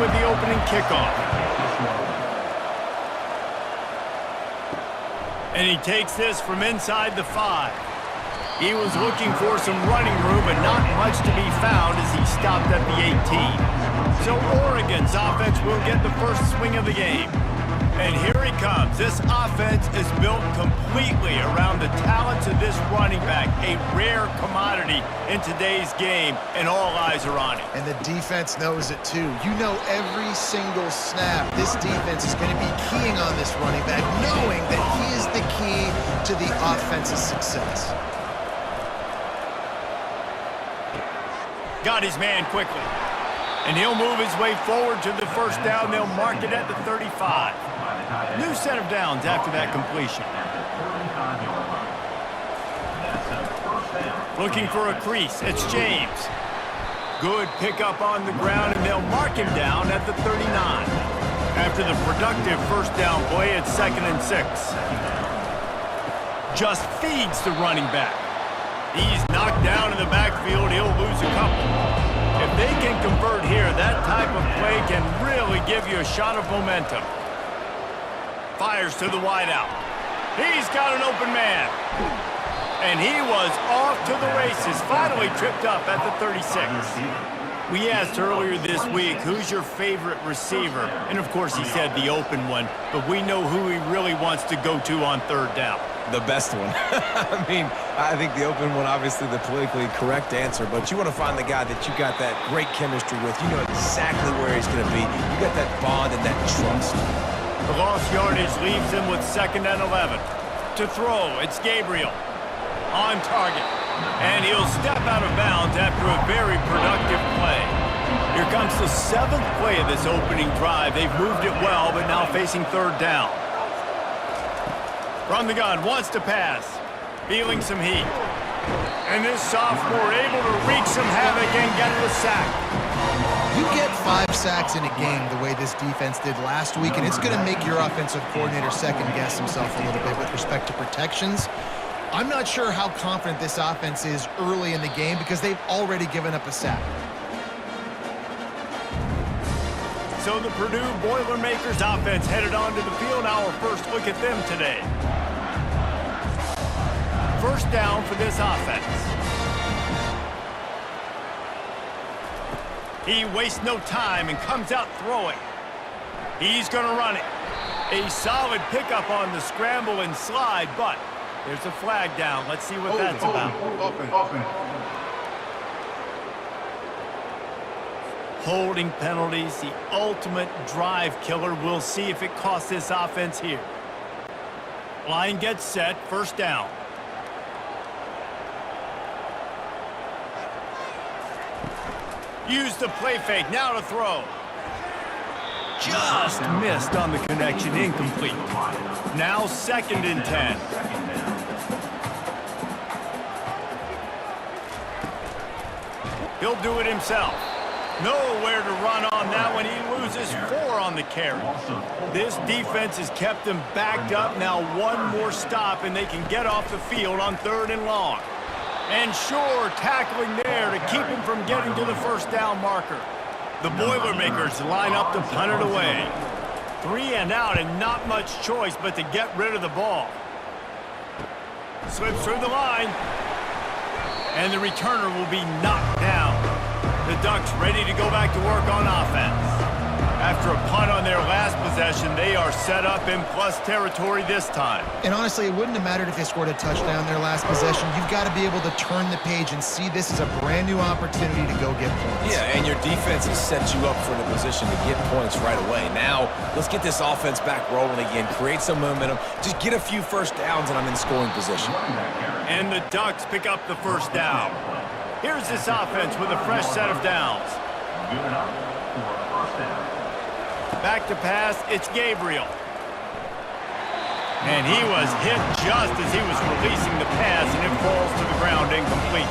with the opening kickoff. And he takes this from inside the 5. He was looking for some running room, but not much to be found as he stopped at the 18. So Oregon's offense will get the first swing of the game. And here he comes. This offense is built completely around the talents of this running back, a rare commodity in today's game, and all eyes are on him. And the defense knows it too. You know every single snap this defense is going to be keying on this running back, knowing that he is the key to the offense's success. Got his man quickly. And he'll move his way forward to the first down. They'll mark it at the 35. New set of downs after that completion. Looking for a crease. It's James. Good pickup on the ground, and they'll mark him down at the 39. After the productive first down play, it's 2nd and 6. Just feeds the running back. He's knocked down in the backfield. He'll lose a couple. If they can convert here, that type of play can really give you a shot of momentum. Fires to the wideout. He's got an open man. And he was off to the races, finally tripped up at the 36. We asked earlier this week, who's your favorite receiver? And of course he said the open one, but we know who he really wants to go to on 3rd down. The best one. I mean, I think the open one, obviously the politically correct answer, but you want to find the guy that you got that great chemistry with. You know exactly where he's going to be. You got that bond and that trust. The lost yardage leaves him with 2nd and 11. To throw, it's Gabriel. On target. And he'll step out of bounds after a very productive play. Here comes the 7th play of this opening drive. They've moved it well, but now facing 3rd down. From the gun, wants to pass. Feeling some heat. And this sophomore able to wreak some havoc and get the sack. You get 5 sacks in a game the way this defense did last week, and it's going to make your offensive coordinator second-guess himself a little bit with respect to protections. I'm not sure how confident this offense is early in the game because they've already given up a sack. So the Purdue Boilermakers offense headed onto the field. Our first look at them today. First down for this offense. He wastes no time and comes out throwing. He's going to run it. A solid pickup on the scramble and slide, but there's a flag down. Let's see what that's about. Holding penalties, the ultimate drive killer. We'll see if it costs this offense here. Line gets set, first down. Use the play fake, now to throw. Just missed on the connection, incomplete. Now 2nd and 10. He'll do it himself. Nowhere to run on that one. He loses 4 on the carry. This defense has kept them backed up. Now 1 more stop, and they can get off the field on 3rd and long. And sure, tackling there to keep him from getting to the first down marker. The Boilermakers line up to punt it away. 3 and out, and not much choice but to get rid of the ball. Slips through the line. And the returner will be knocked down. The Ducks ready to go back to work on offense. After a punt on their last possession, they are set up in plus territory this time. And honestly, it wouldn't have mattered if they scored a touchdown their last possession. You've got to be able to turn the page and see this as a brand new opportunity to go get points. Yeah, and your defense has set you up for the position to get points right away. Now, let's get this offense back rolling again, create some momentum, just get a few first downs, and I'm in scoring position. And the Ducks pick up the first down. Here's this offense with a fresh set of downs. Back to pass, it's Gabriel. And he was hit just as he was releasing the pass, and it falls to the ground incomplete.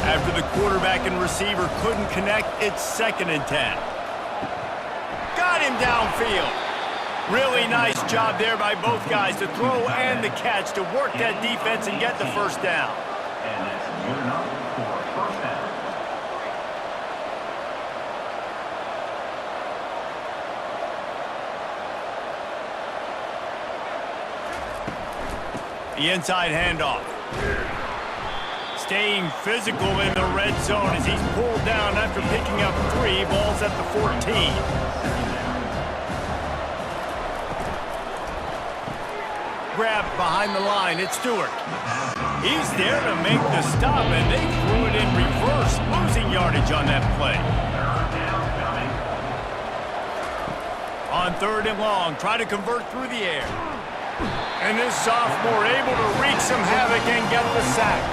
After the quarterback and receiver couldn't connect, it's 2nd and 10. Got him downfield. Really nice job there by both guys to throw and the catch to work that defense and get the first down. And that's good enough for first down. The inside handoff. Staying physical in the red zone as he's pulled down after picking up 3 balls at the 14. Grab behind the line. It's Stewart. He's there to make the stop, and they threw it in reverse, losing yardage on that play. On 3rd and long, try to convert through the air. And this sophomore able to wreak some havoc and get the sack.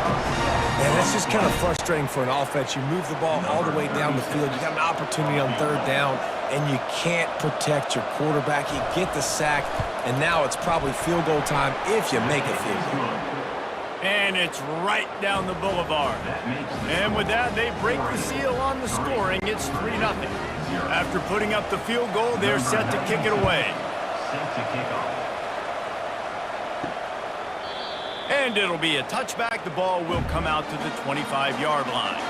Man, that's just kind of frustrating for an offense. You move the ball all the way down the field. You got an opportunity on 3rd down, and you can't protect your quarterback. You get the sack, and now it's probably field goal time if you make a field goal. And it's right down the boulevard. And with that, they break the seal on the scoring. It's 3-0. After putting up the field goal, they're set to kick it away. Set to kick off. And it'll be a touchback. The ball will come out to the 25-yard line.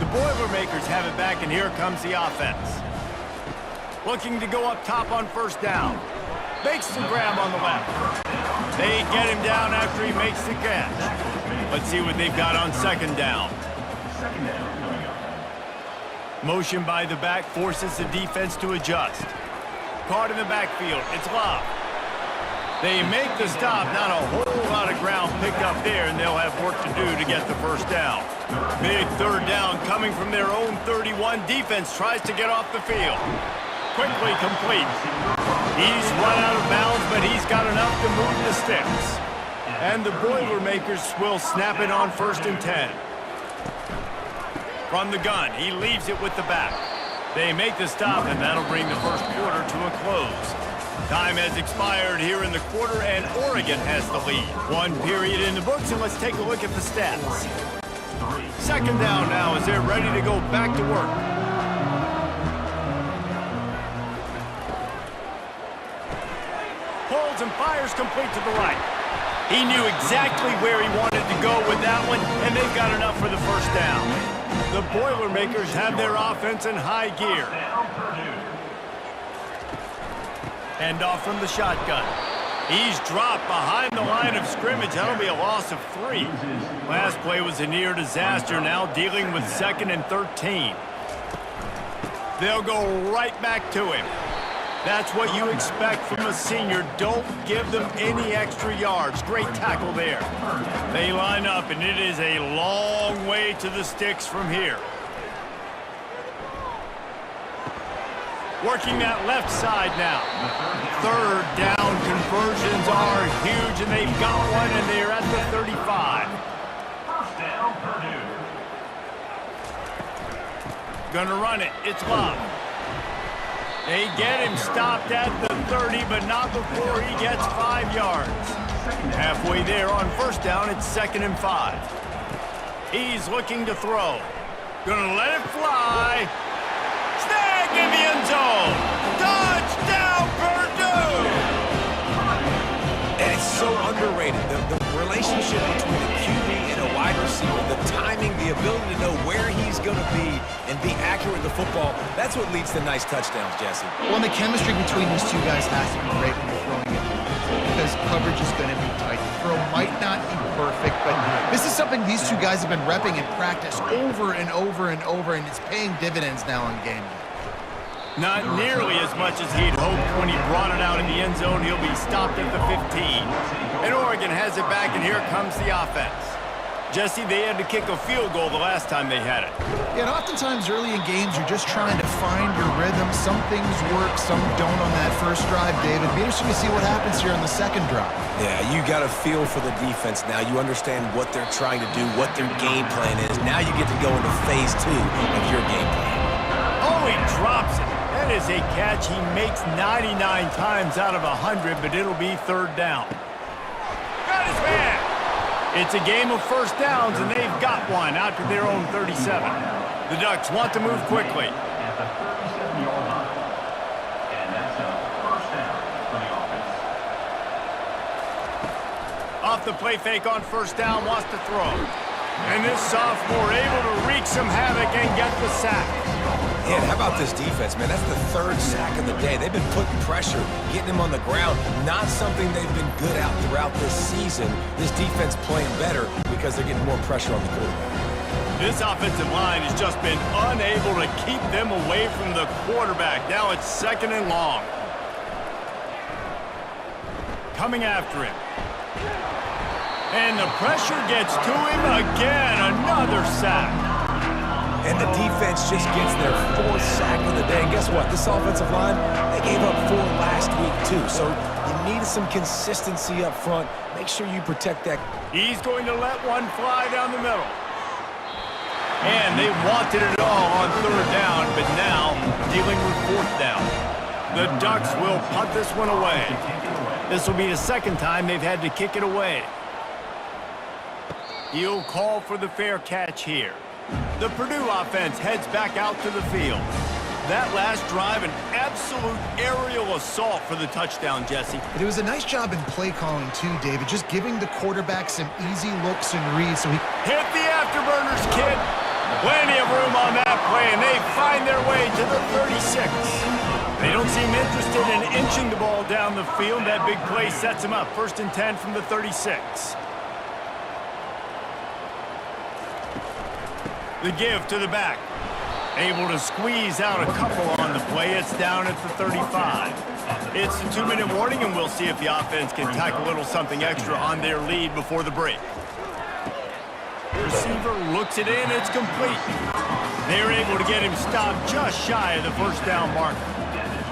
The Boilermakers have it back, and here comes the offense. Looking to go up top on 1st down. Makes the grab on the left. They get him down after he makes the catch. Let's see what they've got on 2nd down. Second down coming up. Motion by the back forces the defense to adjust. Caught in the backfield. It's Love. They make the stop. Not a whole lot of ground picked up there, and they'll have work to do to get the 1st down. Big 3rd down coming from their own 31. Defense tries to get off the field. Quickly complete. He's run out of bounds, but he's got enough to move the sticks. And the Boilermakers will snap it on 1st and 10. From the gun, he leaves it with the back. They make the stop, and that'll bring the 1st quarter to a close. Time has expired here in the quarter, and Oregon has the lead. 1 period in the books, and let's take a look at the stats. 2nd down now as they're ready to go back to work. Pulls and fires complete to the right. He knew exactly where he wanted to go with that one, and they've got enough for the 1st down. The Boilermakers have their offense in high gear. Hand off from the shotgun. He's dropped behind the line of scrimmage. That'll be a loss of 3. Last play was a near disaster, now dealing with 2nd and 13. They'll go right back to him. That's what you expect from a senior. Don't give them any extra yards. Great tackle there. They line up, and it is a long way to the sticks from here. Working that left side now. 3rd down conversions are huge, and they've got one, and they're at the 35. 1st down, Purdue. Gonna run it. It's Love. They get him stopped at the 30, but not before he gets 5 yards. Halfway there on 1st down, it's 2nd and 5. He's looking to throw. Gonna let it fly. Snag in the end zone. Touchdown, Purdue! And it's so underrated. The relationship between a QB and a wide receiver, the timing, the ability to know where he's going to be and be accurate with the football, that's what leads to nice touchdowns, Jesse. Well, and the chemistry between these two guys has to be great when you're throwing it, because coverage is going to be tight. The throw might not be perfect, but this is something these two guys have been repping in practice over and over and over, and it's paying dividends now in game day. Not nearly as much as he'd hoped when he brought it out in the end zone. He'll be stopped at the 15. And Oregon has it back, and here comes the offense. Jesse, they had to kick a field goal the last time they had it. Yeah, and oftentimes early in games, you're just trying to find your rhythm. Some things work, some don't on that first drive, David. Be interesting to see what happens here on the 2nd drive. Yeah, you got a feel for the defense now. You understand what they're trying to do, what their game plan is. Now you get to go into phase 2 of your game plan. Oh, he drops it. That is a catch he makes 99 times out of 100, but it'll be 3rd down. Got his man. It's a game of 1st downs, and they've got one out to their own 37. The Ducks want to move quickly. At the 37-yard line. And that's a 1st down for the offense. Off the play fake on 1st down, wants to throw. And this sophomore able to wreak some havoc and get the sack. Yeah, how about this defense, man? That's the third sack of the day. They've been putting pressure, getting him on the ground. Not something they've been good at throughout this season. This defense playing better because they're getting more pressure on the quarterback. This offensive line has just been unable to keep them away from the quarterback. Now it's 2nd and long. Coming after him. And the pressure gets to him again. Another sack. And the defense just gets their 4th sack of the day. And guess what? This offensive line, they gave up 4 last week too. So you need some consistency up front. Make sure you protect that. He's going to let one fly down the middle. And they wanted it all on 3rd down, but now dealing with 4th down. The Ducks will punt this one away. This will be the 2nd time they've had to kick it away. He'll call for the fair catch here. The Purdue offense heads back out to the field. That last drive, an absolute aerial assault for the touchdown, Jesse. It was a nice job in play calling too, David, just giving the quarterback some easy looks and reads so he... Hit the afterburners, kid. Plenty of room on that play, and they find their way to the 36. They don't seem interested in inching the ball down the field. That big play sets them up. 1st and 10 from the 36. The give to the back. Able to squeeze out a couple on the play. It's down at the 35. It's the 2-minute warning, and we'll see if the offense can tack a little something extra on their lead before the break. Receiver looks it in. It's complete. They're able to get him stopped just shy of the 1st down marker.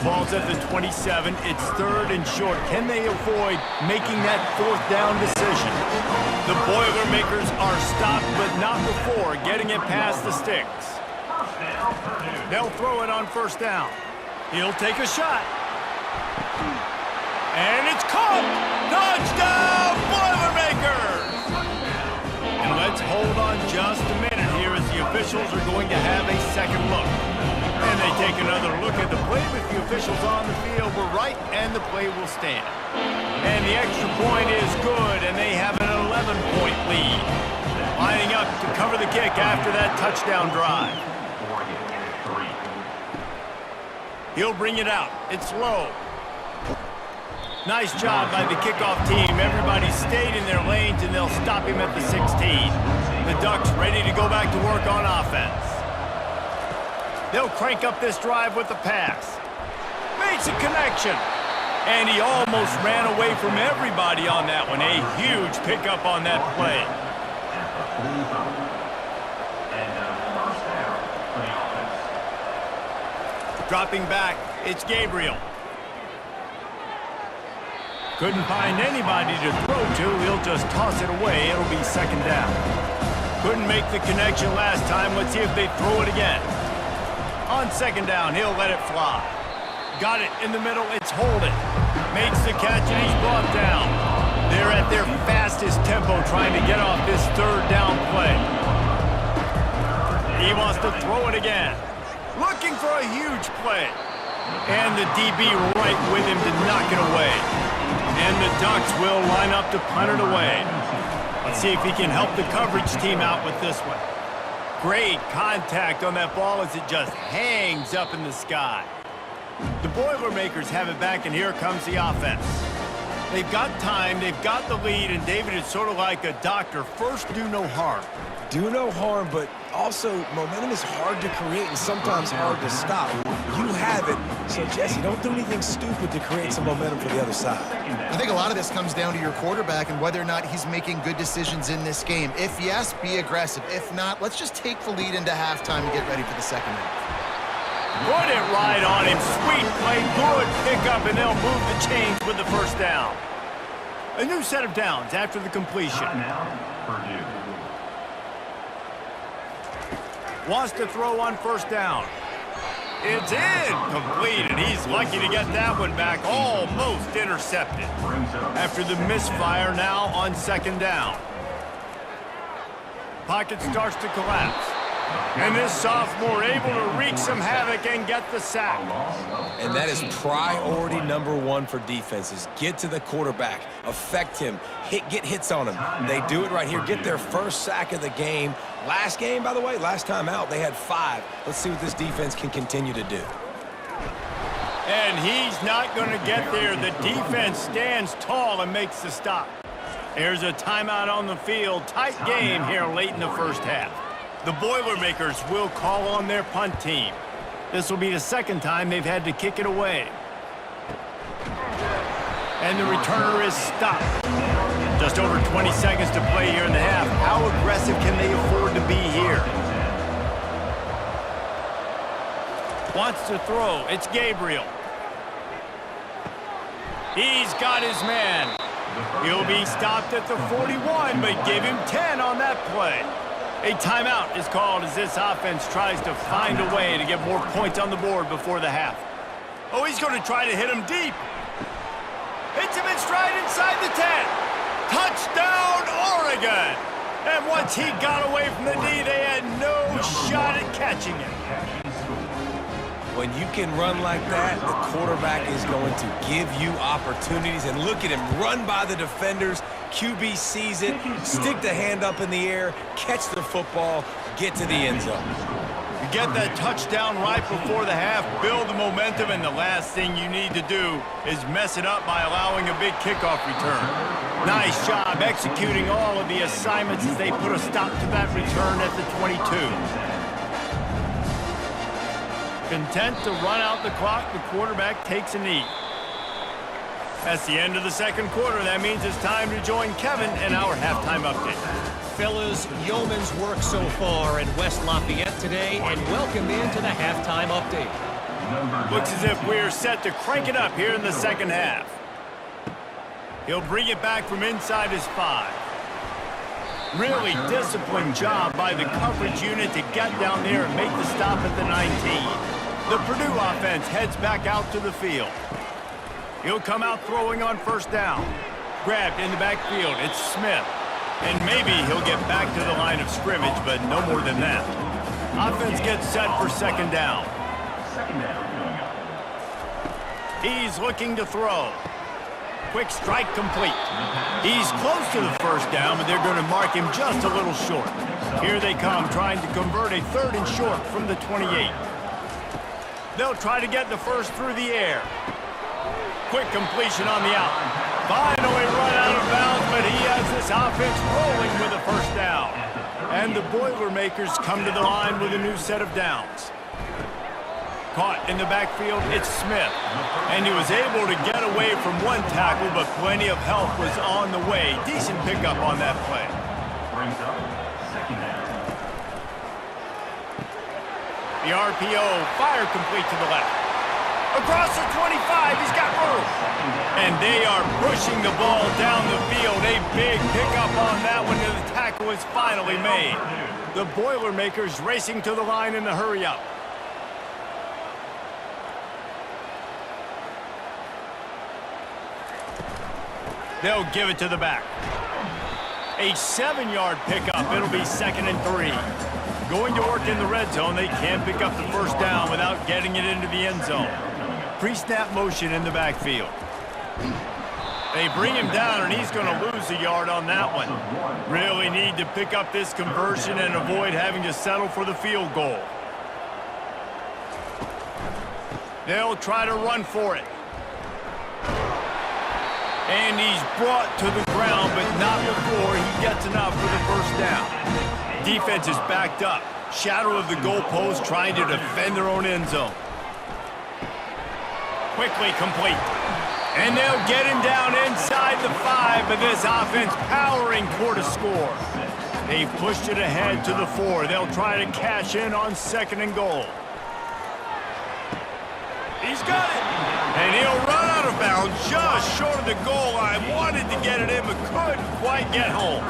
Ball's at the 27. It's 3rd and short. Can they avoid making that 4th down decision? The Boilermakers are stopped, but not before getting it past the sticks. They'll throw it on 1st down. He'll take a shot. And it's caught! Touchdown, Boilermakers! And let's hold on just a minute here as the officials are going to have a 2nd look. And they take another look at the play with the officials on the field. We're right, and the play will stand. And the extra point is good, and they have an 11-point lead. Lining up to cover the kick after that touchdown drive. He'll bring it out. It's low. Nice job by the kickoff team. Everybody stayed in their lanes, and they'll stop him at the 16. The Ducks ready to go back to work on offense. They'll crank up this drive with the pass. Makes a connection. And he almost ran away from everybody on that one. A huge pickup on that play. Dropping back, it's Gabriel. Couldn't find anybody to throw to. He'll just toss it away. It'll be 2nd down. Couldn't make the connection last time. Let's see if they throw it again. On 2nd down, he'll let it fly. Got it in the middle. It's Holden. Makes the catch, and he's brought down. They're at their fastest tempo trying to get off this 3rd down play. He wants to throw it again. Looking for a huge play. And the DB right with him to knock it away. And the Ducks will line up to punt it away. Let's see if he can help the coverage team out with this one. Great contact on that ball as it just hangs up in the sky. The Boilermakers have it back, and here comes the offense. They've got time, they've got the lead, and David is sort of like a doctor. First, do no harm. Do no harm, but also momentum is hard to create and sometimes hard to stop. You have it, so Jesse, don't do anything stupid to create some momentum for the other side. I think a lot of this comes down to your quarterback and whether or not he's making good decisions in this game. If yes, be aggressive. If not, let's just take the lead into halftime and get ready for the 2nd half. Put it right on him. Sweet play, good pickup, and they'll move the chains with the 1st down. A new set of downs after the completion. Purdue. Wants to throw on 1st down. It's in. Complete, and he's lucky to get that one back. Almost intercepted. After the misfire, now on 2nd down. Pocket starts to collapse. And this sophomore able to wreak some havoc and get the sack. And that is priority number one for defenses. Get to the quarterback, affect him, get hits on him. They do it right here. Get their first sack of the game. Last game, by the way, last time out, they had 5. Let's see what this defense can continue to do. And he's not going to get there. The defense stands tall and makes the stop. There's a timeout on the field. Tight game here late in the first half. The Boilermakers will call on their punt team. This will be the second time they've had to kick it away. And the returner is stopped. Just over 20 seconds to play here in the half. How aggressive can they afford to be here? Wants to throw. It's Gabriel. He's got his man. He'll be stopped at the 41, but give him 10 on that play. A timeout is called as this offense tries to find a way to get more points on the board before the half. Oh, he's going to try to hit him deep. Hits him in stride inside the 10. Touchdown, Oregon! And once he got away from the knee, they had no shot at catching him. When you can run like that, the quarterback is going to give you opportunities. And look at him run by the defenders. QB sees it, stick the hand up in the air, catch the football, get to the end zone. You get that touchdown right before the half, build the momentum, and the last thing you need to do is mess it up by allowing a big kickoff return. Nice job executing all of the assignments as they put a stop to that return at the 22. Content to run out the clock, the quarterback takes a knee. That's the end of the second quarter. That means it's time to join Kevin in our halftime update. Fellas, yeoman's work so far in West Lafayette today, and welcome into the halftime update. Looks as if we're set to crank it up here in the second half. He'll bring it back from inside his 5. Really disciplined job by the coverage unit to get down there and make the stop at the 19. The Purdue offense heads back out to the field. He'll come out throwing on first down. Grabbed in the backfield, it's Smith. And maybe he'll get back to the line of scrimmage, but no more than that. Offense gets set for second down. He's looking to throw. Quick strike complete. He's close to the first down, but they're going to mark him just a little short. Here they come, trying to convert a 3rd and short from the 28. They'll try to get the first through the air. Quick completion on the out. Finally run out of bounds, but he has this offense rolling with a first down. And the Boilermakers come to the line with a new set of downs. Caught in the backfield, it's Smith. And he was able to get away from one tackle, but plenty of help was on the way. Decent pickup on that play. Brings up second down. The RPO, fire complete to the left. Across the 25, he's got room. And they are pushing the ball down the field. A big pickup on that one, and the tackle is finally made. The Boilermakers racing to the line in the hurry-up. They'll give it to the back. A 7-yard pickup. It'll be 2nd and 3. Going to work in the red zone. They can't pick up the first down without getting it into the end zone. Pre-snap motion in the backfield. They bring him down, and he's going to lose a yard on that one. Really need to pick up this conversion and avoid having to settle for the field goal. They'll try to run for it. And he's brought to the ground, but not before he gets enough for the first down. Defense is backed up. Shadow of the goalpost trying to defend their own end zone. Quickly complete. And they'll get him down inside the 5, but this offense powering toward a score. They've pushed it ahead to the 4. They'll try to cash in on 2nd and goal. He's got it. And he'll run out of bounds just short of the goal line. Wanted to get it in, but couldn't quite get home.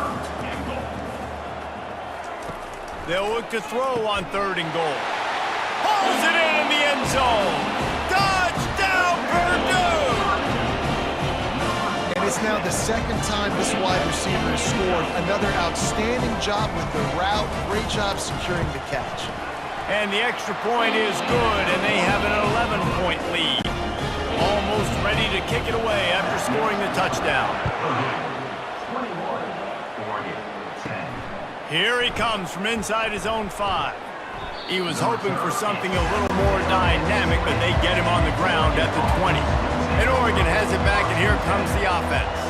They'll look to throw on 3rd and goal. Pulls it in the end zone. Touchdown, Purdue! And it's now now the second time this wide receiver has scored. Another outstanding job with the route. Great job securing the catch. And the extra point is good, and they have an 11-point lead. Almost ready to kick it away after scoring the touchdown. 21, 10. Here he comes from inside his own 5. He was hoping for something a little more dynamic, but they get him on the ground at the 20. And Oregon has it back, and here comes the offense.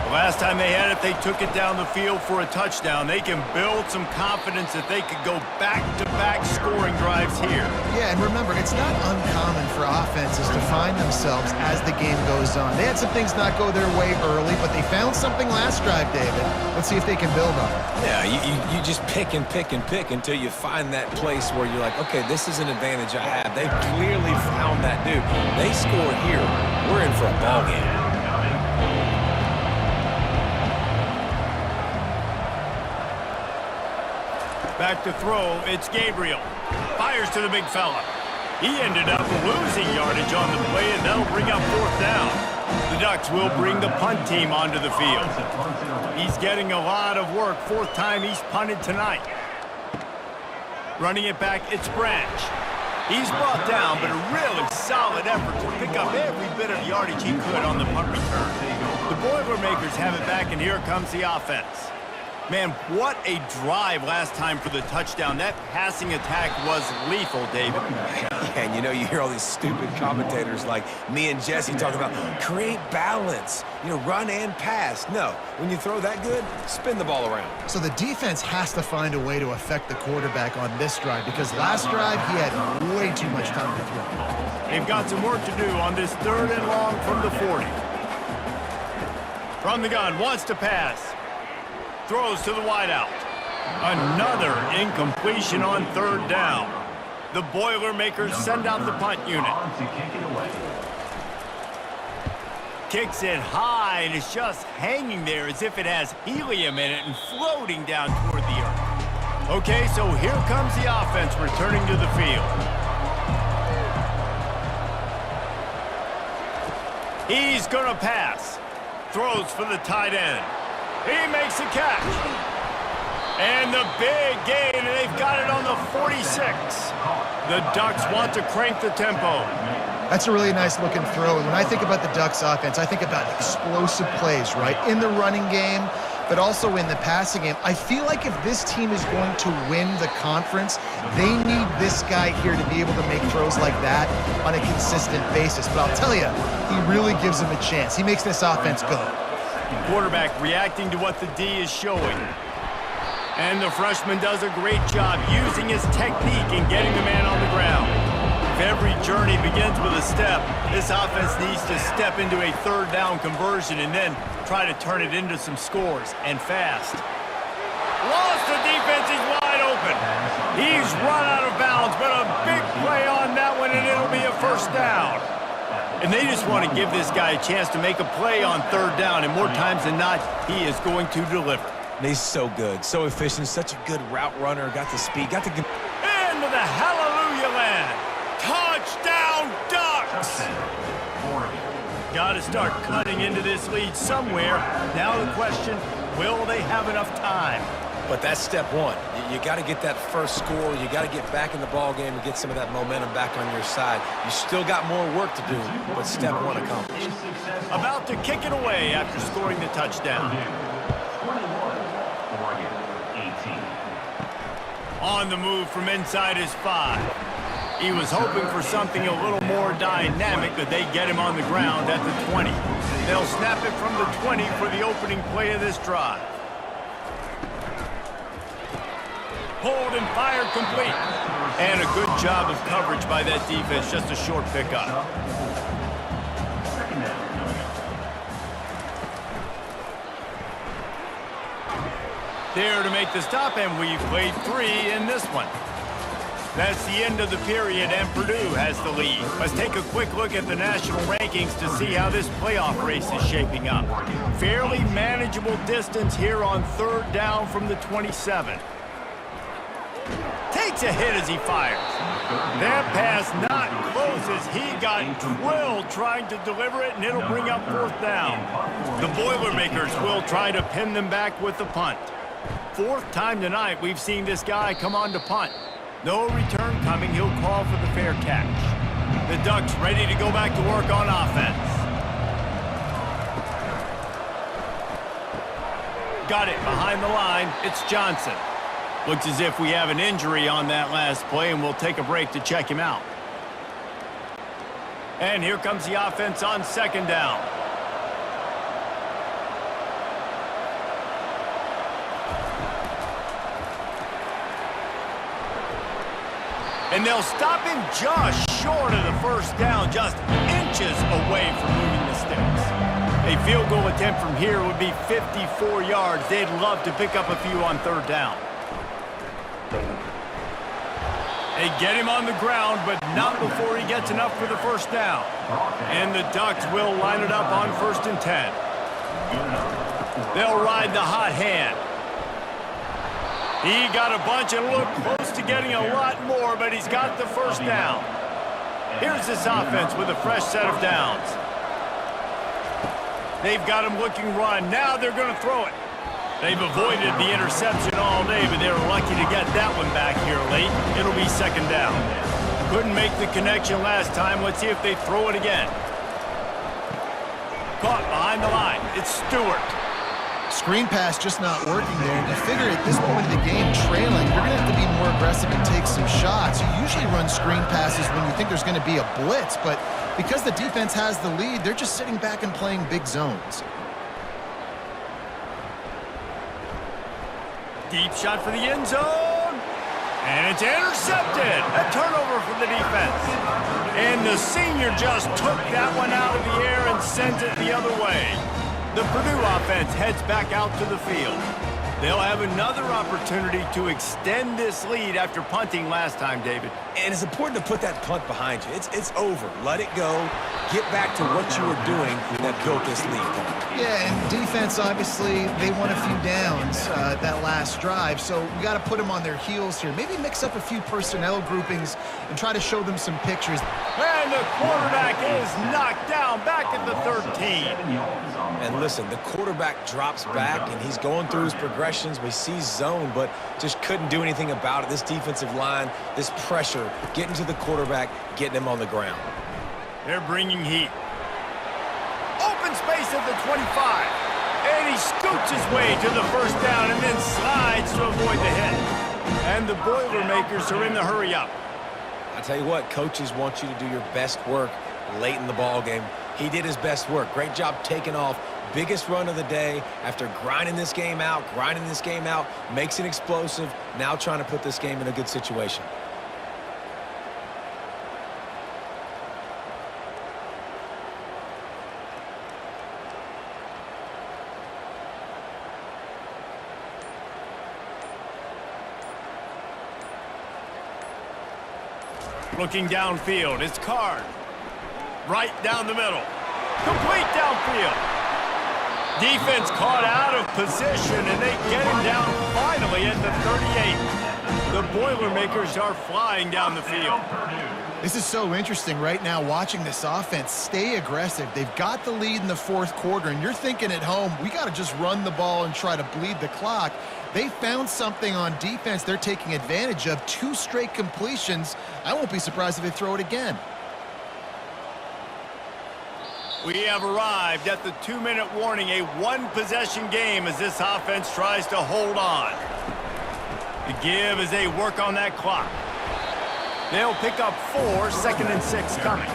The last time they had it, they took it down the field for a touchdown. They can build some confidence that they could go back-to-back scoring drives here. Yeah, and remember, it's not uncommon for offenses to find themselves as the game goes on. They had some things not go their way early, but they found something last drive, David. Let's see if they can build on it. Yeah, you just pick and pick and pick until you find that place where you're like, okay, this is an advantage I have. They clearly found that dude. They score here. We're in for a ball game. Back to throw, it's Gabriel. Fires to the big fella. He ended up losing yardage on the play, and that'll bring up 4th down. The Ducks will bring the punt team onto the field. He's getting a lot of work. 4th time he's punted tonight. Running it back, it's Branch. He's brought down, but a really solid effort to pick up every bit of yardage he could on the punt return. The Boilermakers have it back, and here comes the offense. Man, what a drive last time for the touchdown. That passing attack was lethal, David. And you know, you hear all these stupid commentators like me and Jesse talking about create balance, you know, run and pass. No, when you throw that good, spin the ball around. So the defense has to find a way to affect the quarterback on this drive because last drive he had way too much time to throw. They've got some work to do on this 3rd and long from the 40. From the gun, wants to pass. Throws to the wideout. Another incompletion on 3rd down. The Boilermakers send out the punt unit. Kicks it high, and it's just hanging there as if it has helium in it and floating down toward the earth. Okay, so here comes the offense returning to the field. He's gonna pass. Throws for the tight end. He makes a catch. And the big gain, and they've got it on the 46. The Ducks want to crank the tempo. That's a really nice looking throw. And when I think about the Ducks offense, I think about explosive plays, right? In the running game, but also in the passing game. I feel like if this team is going to win the conference, they need this guy here to be able to make throws like that on a consistent basis. But I'll tell you, he really gives them a chance. He makes this offense go. Quarterback reacting to what the D is showing. And the freshman does a great job using his technique and getting the man on the ground. If every journey begins with a step, this offense needs to step into a 3rd down conversion and then try to turn it into some scores, and fast. Lost the defense, he's wide open. He's run out of bounds, but a big play on that one, and it'll be a 1st down. And they just want to give this guy a chance to make a play on 3rd down, and more times than not, he is going to deliver. And he's so good, so efficient, such a good route runner, got the speed, got the... Into the hallelujah land. Touchdown, Ducks! Got to start cutting into this lead somewhere. Now the question, will they have enough time? But that's step one. You got to get that first score. You got to get back in the ball game and get some of that momentum back on your side. You still got more work to do, but step one accomplished. About to kick it away after scoring the touchdown. 21, Oregon, 18. On the move from inside his 5. He was hoping for something a little more dynamic, but they get him on the ground at the 20. They'll snap it from the 20 for the opening play of this drive. Pulled and fired complete. And a good job of coverage by that defense, just a short pickup. There to make the stop, and we've played 3 in this one. That's the end of the period, and Purdue has the lead. Let's take a quick look at the national rankings to see how this playoff race is shaping up. Fairly manageable distance here on 3rd down from the 27. Takes a hit as he fires. That pass not close as he got drilled trying to deliver it, and it'll bring up fourth down. The Boilermakers will try to pin them back with the punt. Fourth time tonight we've seen this guy come on to punt. No return coming. He'll call for the fair catch. The Ducks ready to go back to work on offense. Got it behind the line. It's Johnson. Looks as if we have an injury on that last play, and we'll take a break to check him out. And here comes the offense on second down. And they'll stop him just short of the first down, just inches away from moving the sticks. A field goal attempt from here would be 54 yards. They'd love to pick up a few on third down. They get him on the ground, but not before he gets enough for the first down. And the Ducks will line it up on 1st and 10. They'll ride the hot hand. He got a bunch and looked close to getting a lot more, but he's got the first down. Here's this offense with a fresh set of downs. They've got him looking run. Now they're going to throw it. They've avoided the interception all day, but they were lucky to get that one back here late. It'll be second down. Couldn't make the connection last time. Let's see if they throw it again. Caught behind the line. It's Stewart. Screen pass just not working there. You figure at this point of the game, trailing, you're going to have to be more aggressive and take some shots. You usually run screen passes when you think there's going to be a blitz, but because the defense has the lead, they're just sitting back and playing big zones. Deep shot for the end zone. And it's intercepted. A turnover for the defense. And the senior just took that one out of the air and sends it the other way. The Purdue offense heads back out to the field. They'll have another opportunity to extend this lead after punting last time, David. And it's important to put that punt behind you. It's over. Let it go. Get back to what you were doing that built this lead. Yeah, and defense, obviously, they won a few downs that last drive, so we got to put them on their heels here. Maybe mix up a few personnel groupings and try to show them some pictures. And the quarterback is knocked down back at the 13. And listen, the quarterback drops back, and he's going through his progressions. We see zone, but just couldn't do anything about it. This defensive line, this pressure, getting to the quarterback, getting him on the ground. They're bringing heat. Open space at the 25. And he scoots his way to the first down and then slides to avoid the hit. And the Boilermakers are in the hurry-up. I tell you what, coaches want you to do your best work late in the ball game. He did his best work. Great job taking off. Biggest run of the day after grinding this game out, makes it explosive, now trying to put this game in a good situation. Looking downfield, it's Card. Right down the middle. Complete downfield. Defense caught out of position, and they get him down finally at the 38. The Boilermakers are flying down the field. This is so interesting right now watching this offense stay aggressive. They've got the lead in the fourth quarter, and you're thinking at home, we got to just run the ball and try to bleed the clock. They found something on defense they're taking advantage of. 2 straight completions. I won't be surprised if they throw it again. We have arrived at the 2-minute warning, a one-possession game as this offense tries to hold on. The give as they work on that clock. They'll pick up 4, 2nd and 6 coming.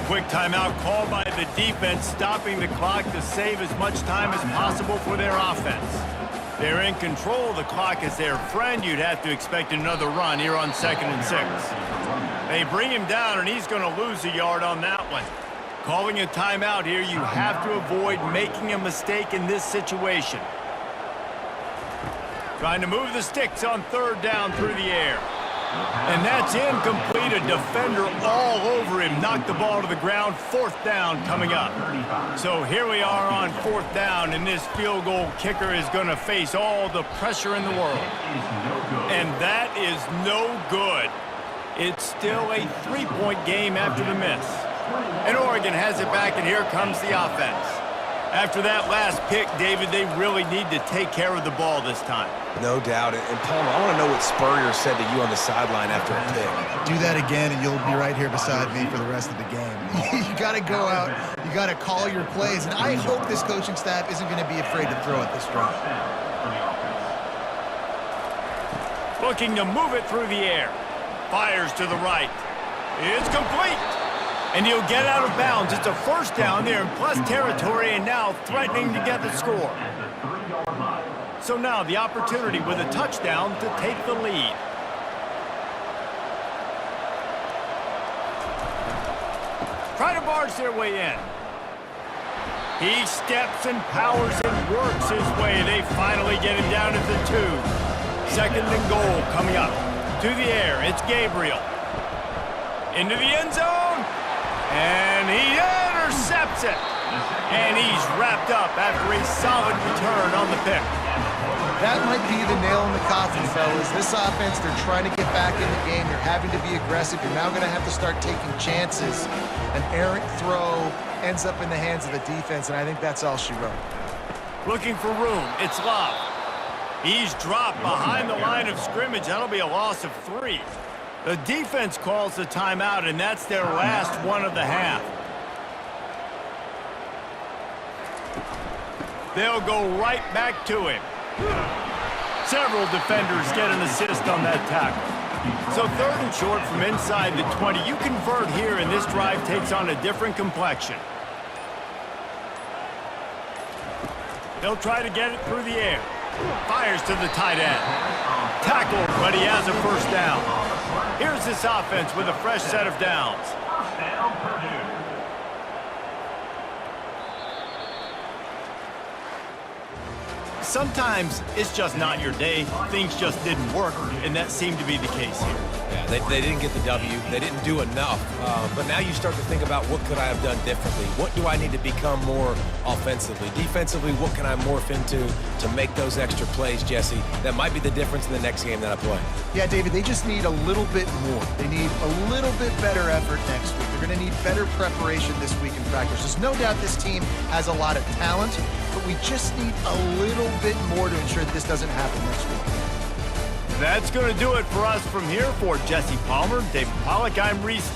Quick timeout called by the defense, stopping the clock to save as much time as possible for their offense. They're in control of the clock as their friend. You'd have to expect another run here on 2nd and 6. They bring him down, and he's going to lose a yard on that one. Calling a timeout here, you have to avoid making a mistake in this situation. Trying to move the sticks on 3rd down through the air. And that's incomplete. A defender all over him. Knocked the ball to the ground. 4th down coming up. So here we are on 4th down, and this field goal kicker is going to face all the pressure in the world. And that is no good. It's still a 3-point game after the miss. And Oregon has it back, and here comes the offense. After that last pick, David, they really need to take care of the ball this time. No doubt. And Palmer, I want to know what Spurrier said to you on the sideline after a pick. Do that again, and you'll be right here beside me for the rest of the game. You got to go out. You got to call your plays. And I hope this coaching staff isn't going to be afraid to throw at this drive. Looking to move it through the air. Fires to the right. It's complete. And he'll get out of bounds. It's a first down there in plus territory, and now threatening to get the score. So now the opportunity with a touchdown to take the lead. Try to barge their way in. He steps and powers and works his way. They finally get him down at the 2. Second and goal coming up. To the air, it's Gabriel. Into the end zone. And he intercepts it. And he's wrapped up after a solid return on the pick. That might be the nail in the coffin, fellas. This offense, they're trying to get back in the game. You're having to be aggressive. You're now going to have to start taking chances. An errant throw ends up in the hands of the defense, and I think that's all she wrote. Looking for room. It's Love. He's dropped behind the line of scrimmage. That'll be a loss of 3. The defense calls the timeout, and that's their last one of the half. They'll go right back to him. Several defenders get an assist on that tackle. So 3rd and short from inside the 20. You convert here, and this drive takes on a different complexion. They'll try to get it through the air. Fires to the tight end. Tackled, but he has a first down. Here's this offense with a fresh set of downs. First down, Purdue. Sometimes it's just not your day. Things just didn't work, and that seemed to be the case here. Yeah, they didn't get the W. They didn't do enough. But now you start to think about what could I have done differently? What do I need to become more offensively? Defensively, what can I morph into to make those extra plays, Jesse? That might be the difference in the next game that I play. Yeah, David, they just need a little bit more. They need a little bit better effort next week. They're going to need better preparation this week in practice. There's no doubt this team has a lot of talent, but we just need a little bit more to ensure that this doesn't happen next week. That's going to do it for us from here. For Jesse Palmer, Dave Pollack, I'm Reese